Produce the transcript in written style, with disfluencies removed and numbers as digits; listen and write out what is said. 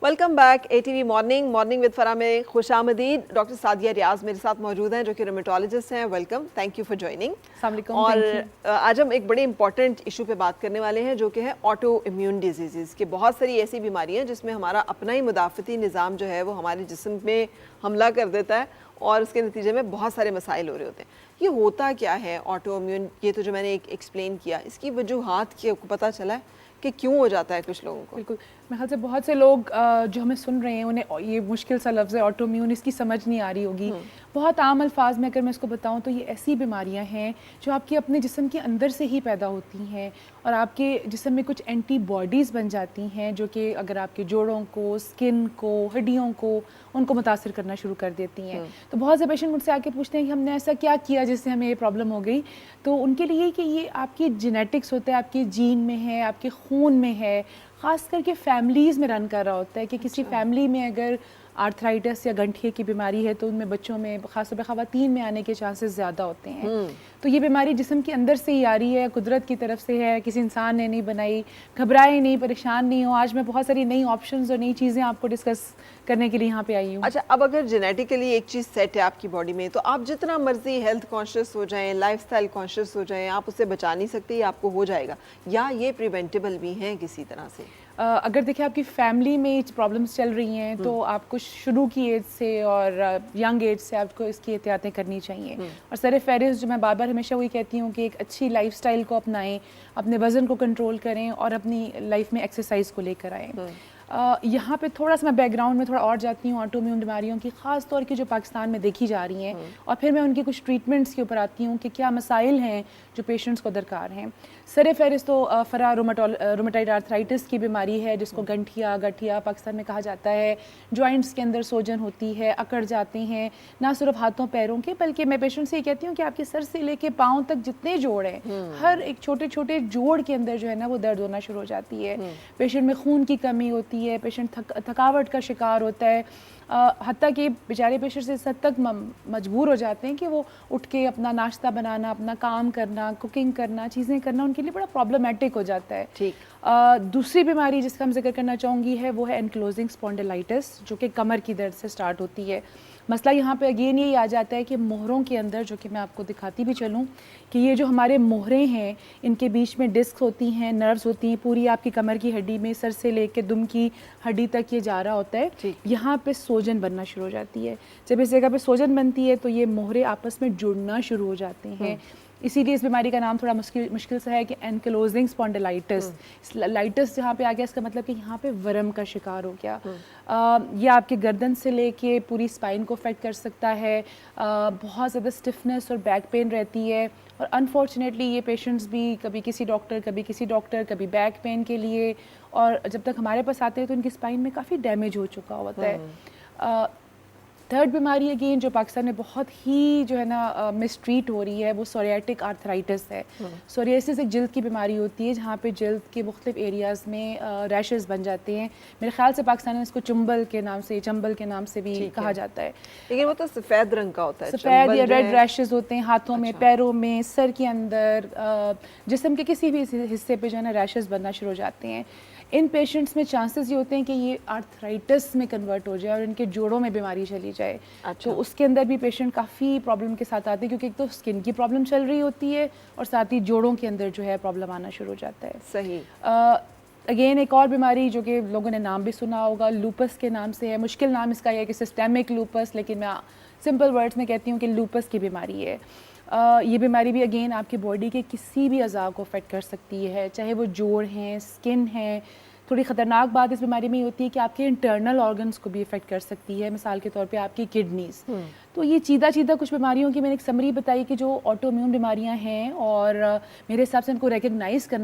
Welcome back ATV morning with फरा में खुश आमदीद। डॉक्टर सादिया रियाज मेरे साथ मौजूद हैं जो कि रोमेटोलॉजिस्ट हैं। Welcome, thank you for joining. और आज हम एक बड़े इंपॉर्टेंट इशू पे बात करने वाले हैं जो कि है ऑटो इम्यून डिजीज़ के। बहुत सारी ऐसी बीमारियां हैं जिसमें हमारा अपना ही मुदाफ़ती निज़ाम जो है वो हमारे जिस्म में हमला कर देता है और उसके नतीजे में बहुत सारे मसाइल हो रहे होते हैं। ये होता क्या है ऑटो इम्यून? ये तो जो मैंने एक एक्सप्लेन किया, इसकी वजूहात की पता चला है कि क्यों हो जाता है कुछ लोगों को? बिल्कुल, मेरे ख्याल से बहुत से लोग जो हमें सुन रहे हैं उन्हें ये मुश्किल सा लफ्ज़ है ऑटोइम्यून, इसकी समझ नहीं आ रही होगी। बहुत आम अल्फाज में अगर मैं इसको बताऊं तो ये ऐसी बीमारियां हैं जो आपके अपने जिस्म के अंदर से ही पैदा होती हैं और आपके जिस्म में कुछ एंटीबॉडीज़ बन जाती हैं जो कि अगर आपके जोड़ों को, स्किन को, हड्डियों को उनको मुतासर करना शुरू कर देती हैं। तो बहुत से पेशेंट मुझसे आके पूछते हैं कि हमने ऐसा क्या किया जिससे हमें ये प्रॉब्लम हो गई। तो उनके लिए कि ये आपकी जेनेटिक्स होता है, आपके जीन में है, आपके खून में है, ख़ास करके फैमिलीज़ में रन कर रहा होता है कि किसी फैमिली में अगर आर्थराइटिस या गंठिए की बीमारी है तो उनमें बच्चों में, ख़ासतौर पर ख़वातीन में आने के चांसेस ज़्यादा होते हैं। तो ये बीमारी जिस्म के अंदर से ही आ रही है, कुदरत की तरफ से है, किसी इंसान ने नहीं बनाई। घबराए नहीं, परेशान नहीं हो। आज मैं बहुत सारी नई ऑप्शंस और नई चीज़ें आपको डिस्कस करने के लिए यहाँ पे आई हूँ। अच्छा, अब अगर जेनेटिकली एक चीज़ सेट है आपकी बॉडी में तो आप जितना मर्जी हेल्थ कॉन्शियस हो जाएं, लाइफस्टाइल कॉन्शियस हो जाएं, आप उससे बचा नहीं सकते, ये आपको हो जाएगा, या ये प्रिवेंटेबल भी हैं किसी तरह से? अगर देखिए आपकी फैमिली में प्रॉब्लम्स चल रही हैं तो आपको शुरू की एज से और यंग एज से आपको इसकी एहतियातें करनी चाहिए। और सर फहरिस्त जो मैं बार बार हमेशा वही कहती हूँ कि एक अच्छी लाइफस्टाइल को अपनाएं, अपने वज़न को कंट्रोल करें और अपनी लाइफ में एक्सरसाइज को लेकर आएँ। यहाँ पे थोड़ा सा मैं बैकग्राउंड में थोड़ा और जाती हूँ ऑटो इम्यून बीमारियों की, ख़ास तौर की जो पाकिस्तान में देखी जा रही हैं, और फिर मैं उनकी कुछ ट्रीटमेंट्स के ऊपर आती हूँ कि क्या मसाइल हैं जो पेशेंट्स को दरकार हैं। सर फहरिस्त तो फरा रोमेटॉइड आर्थराइटिस की बीमारी है जिसको गठिया पाकिस्तान में कहा जाता है। जॉइंट्स के अंदर सोजन होती है, अकड़ जाते हैं, ना सिर्फ हाथों पैरों के बल्कि मैं पेशेंट से ये कहती हूँ कि आपके सर से लेके पाँव तक जितने जोड़ हैं, हर एक छोटे छोटे जोड़ के अंदर जो है ना वो दर्द होना शुरू हो जाती है। पेशेंट में खून की कमी होती है, पेशेंट थकावट का शिकार होता है, हत्ता कि बेचारे पेशेंट इस हद तक मजबूर हो जाते हैं कि वो उठ के अपना नाश्ता बनाना, अपना काम करना, कुकिंग करना, चीज़ें करना उनके लिए बड़ा प्रॉब्लमेटिक हो जाता है। ठीक। दूसरी बीमारी जिसका हम जिक्र करना चाहूँगी है वो है एनक्लोजिंग स्पॉन्डिलाइटिस, जो कि कमर की दर्द से स्टार्ट होती है। मसला यहाँ पे अगेन यही आ जाता है कि मोहरों के अंदर, जो कि मैं आपको दिखाती भी चलूँ कि ये जो हमारे मोहरे हैं इनके बीच में डिस्क होती हैं, नर्व्स होती हैं, पूरी आपकी कमर की हड्डी में सर से लेके दुम की हड्डी तक ये जा रहा होता है। यहाँ पे सोजन बनना शुरू हो जाती है। जब इस जगह पे सोजन बनती है तो ये मोहरे आपस में जुड़ना शुरू हो जाते हैं। इसीलिए इस बीमारी का नाम थोड़ा मुश्किल सा है कि एनक्लोजिंग स्पॉन्डिलाइटिस। लाइटिस जहाँ पे आ गया इसका मतलब कि यहाँ पे वर्म का शिकार हो गया। ये आपके गर्दन से लेके पूरी स्पाइन को अफेक्ट कर सकता है। बहुत ज़्यादा स्टिफनेस और बैक पेन रहती है और अनफॉर्चुनेटली ये पेशेंट्स भी कभी किसी डॉक्टर कभी बैक पेन के लिए, और जब तक हमारे पास आते हैं तो इनकी स्पाइन में काफ़ी डैमेज हो चुका होता है। थर्ड बीमारी अगेन जो पाकिस्तान में बहुत ही जो है ना मिसट्रीट हो रही है वो सोरियाटिक आर्थराइटिस है। सोरियासिस एक जल्द की बीमारी होती है जहाँ पे जल्द के मुख्तलिफ एरियाज़ में रैशेस बन जाते हैं। मेरे ख्याल से पाकिस्तान में इसको चंबल के नाम से भी कहा जाता है। लेकिन वो तो सफ़ेद रंग का होता है, सफ़ेद या रेड रैशेस होते हैं हाथों में, पैरों में, सर के अंदर, जिस्म के किसी भी हिस्से पे जो है ना रैशेस बनना शुरू हो जाते हैं। इन पेशेंट्स में चांसेस ये होते हैं कि ये आर्थराइटिस में कन्वर्ट हो जाए और इनके जोड़ों में बीमारी चली जाए। तो उसके अंदर भी पेशेंट काफ़ी प्रॉब्लम के साथ आते हैं क्योंकि एक तो स्किन की प्रॉब्लम चल रही होती है और साथ ही जोड़ों के अंदर जो है प्रॉब्लम आना शुरू हो जाता है। सही। अगेन एक और बीमारी जो कि लोगों ने नाम भी सुना होगा, लूपस के नाम से है। मुश्किल नाम इसका है कि सिस्टेमिक लूपस, लेकिन मैं सिंपल वर्ड्स में कहती हूँ कि लूपस की बीमारी है। ये बीमारी भी अगेन आपकी बॉडी के किसी भी अज़ा को अफेक्ट कर सकती है, चाहे वो जोड़ हैं, स्किन है। थोड़ी ख़तरनाक बात इस बीमारी में होती है कि आपके इंटरनल ऑर्गन्स को भी इफ़ेक्ट कर सकती है, मिसाल के तौर पे आपकी किडनीज़। तो ये चीदा कुछ बीमारियों की मैंने एक समरी बताई कि जो ऑटो इम्यून बीमारियां हैं और मेरे हिसाब से इनको रिकग्नाइज़ करना